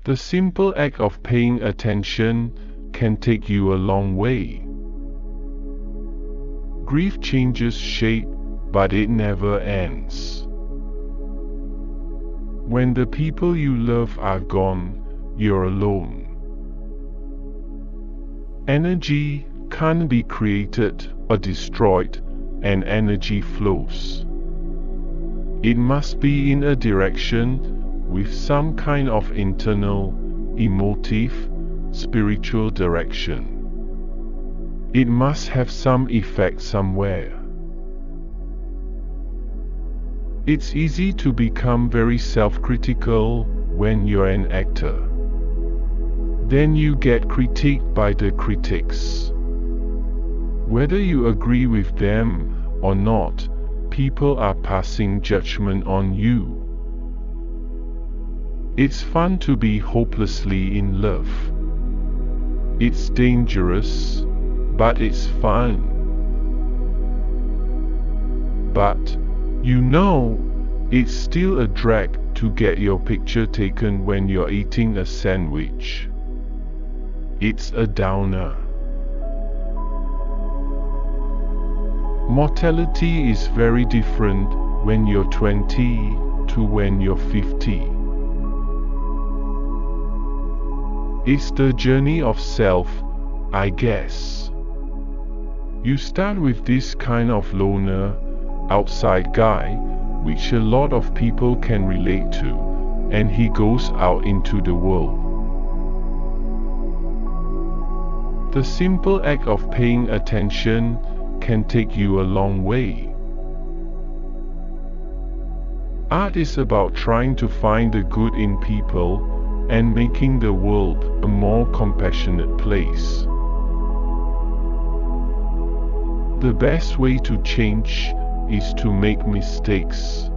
The simple act of paying attention can take you a long way. Grief changes shape, but it never ends. When the people you love are gone, you're alone. Energy can't be created or destroyed, and energy flows. It must be in a direction with some kind of internal, emotive, spiritual direction. It must have some effect somewhere. It's easy to become very self-critical when you're an actor. Then you get critiqued by the critics. Whether you agree with them or not, people are passing judgment on you. It's fun to be hopelessly in love. It's dangerous, but it's fun. But, you know, it's still a drag to get your picture taken when you're eating a sandwich. It's a downer. Mortality is very different when you're 20 to when you're 50. It's the journey of self, I guess. You start with this kind of loner, outside guy, which a lot of people can relate to, and he goes out into the world. The simple act of paying attention can take you a long way. Art is about trying to find the good in people and making the world a more compassionate place. The best way to change is to make mistakes.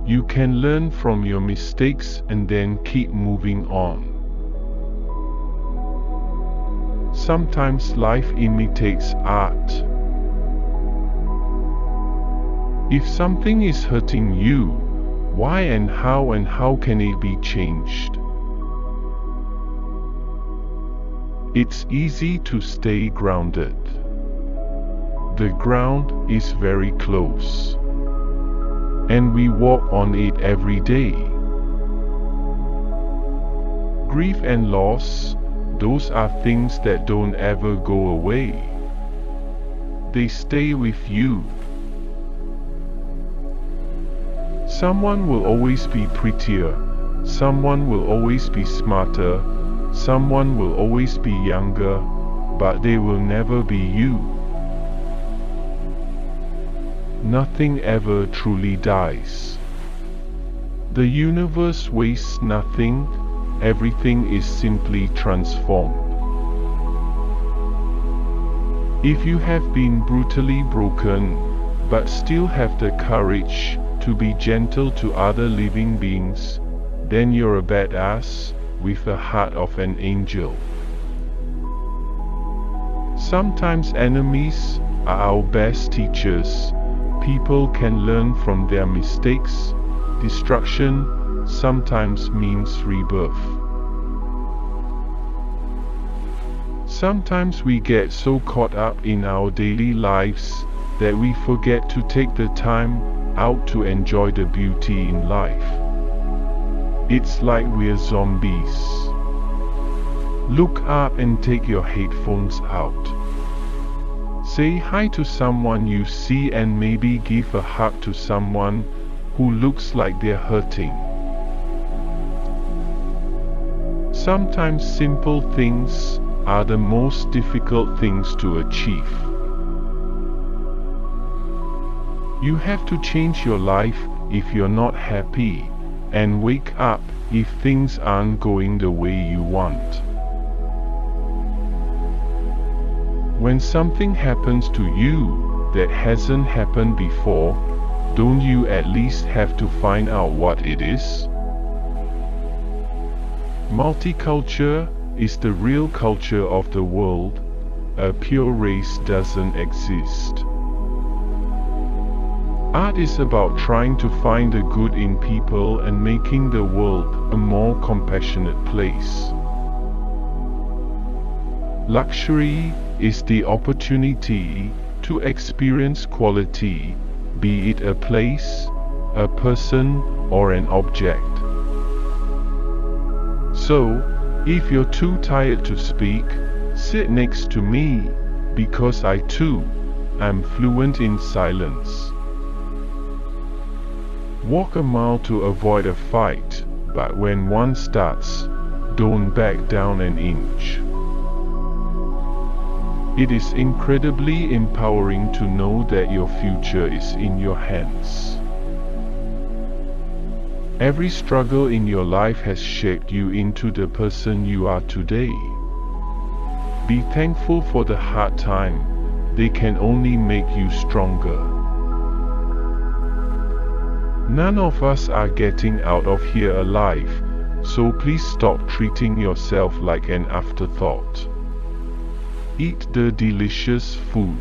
You can learn from your mistakes and then keep moving on. Sometimes life imitates art. If something is hurting you, why and how can it be changed? It's easy to stay grounded. The ground is very close, and we walk on it every day. Grief and loss, those are things that don't ever go away. They stay with you. Someone will always be prettier, someone will always be smarter, someone will always be younger, but they will never be you. Nothing ever truly dies. The universe wastes nothing, everything is simply transformed. If you have been brutally broken, but still have the courage to be gentle to other living beings, then you're a badass with the heart of an angel. Sometimes enemies are our best teachers. People can learn from their mistakes. Destruction sometimes means rebirth. Sometimes we get so caught up in our daily lives that we forget to take the time out to enjoy the beauty in life. It's like we're zombies. Look up and take your headphones out. Say hi to someone you see and maybe give a hug to someone who looks like they're hurting. Sometimes simple things are the most difficult things to achieve. You have to change your life if you're not happy, and wake up if things aren't going the way you want. When something happens to you that hasn't happened before, don't you at least have to find out what it is? Multicultural is the real culture of the world. A pure race doesn't exist. Art is about trying to find the good in people and making the world a more compassionate place. Luxury is the opportunity to experience quality, be it a place, a person, or an object. So, if you're too tired to speak, sit next to me, because I too am fluent in silence. Walk a mile to avoid a fight, but when one starts, don't back down an inch. It is incredibly empowering to know that your future is in your hands. Every struggle in your life has shaped you into the person you are today. Be thankful for the hard time. They can only make you stronger. None of us are getting out of here alive, so please stop treating yourself like an afterthought. Eat the delicious food.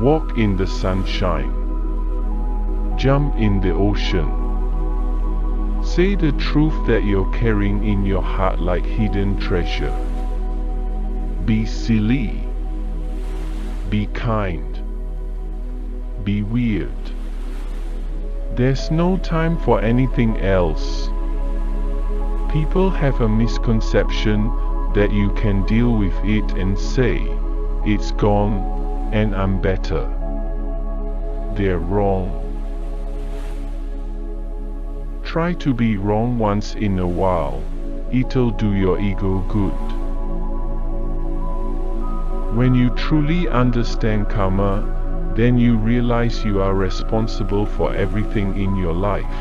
Walk in the sunshine. Jump in the ocean. Say the truth that you're carrying in your heart like hidden treasure. Be silly. Be kind. Be weird. There's no time for anything else. People have a misconception that you can deal with it and say, "It's gone, and I'm better." They're wrong. Try to be wrong once in a while. It'll do your ego good. When you truly understand karma, then you realize you are responsible for everything in your life.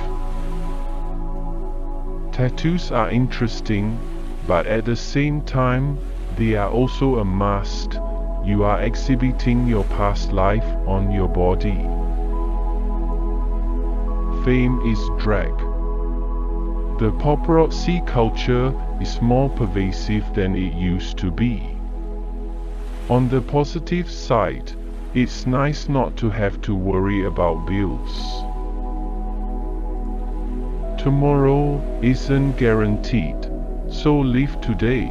Tattoos are interesting, but at the same time, they are also a mask. You are exhibiting your past life on your body. Fame is drag. The paparazzi culture is more pervasive than it used to be. On the positive side, it's nice not to have to worry about bills. Tomorrow isn't guaranteed, so live today.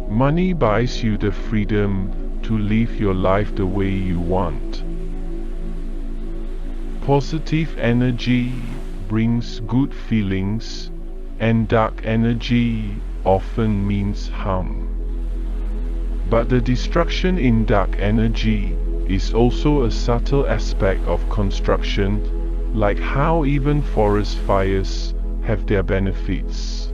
Money buys you the freedom to live your life the way you want. Positive energy brings good feelings, and dark energy often means harm. But the destruction in dark energy is also a subtle aspect of construction, like how even forest fires have their benefits.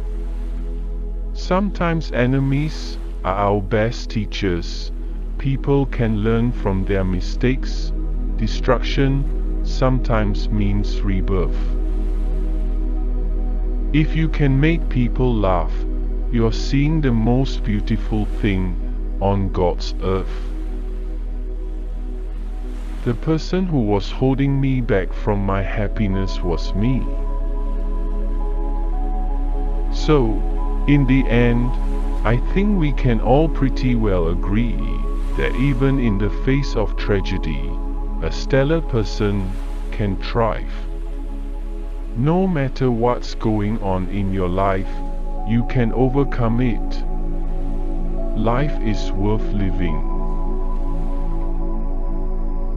Sometimes enemies are our best teachers. People can learn from their mistakes. Destruction sometimes means rebirth. If you can make people laugh, you're seeing the most beautiful thing on God's earth. The person who was holding me back from my happiness was me. So, in the end, I think we can all pretty well agree that even in the face of tragedy, a stellar person can thrive. No matter what's going on in your life, you can overcome it. Life is worth living.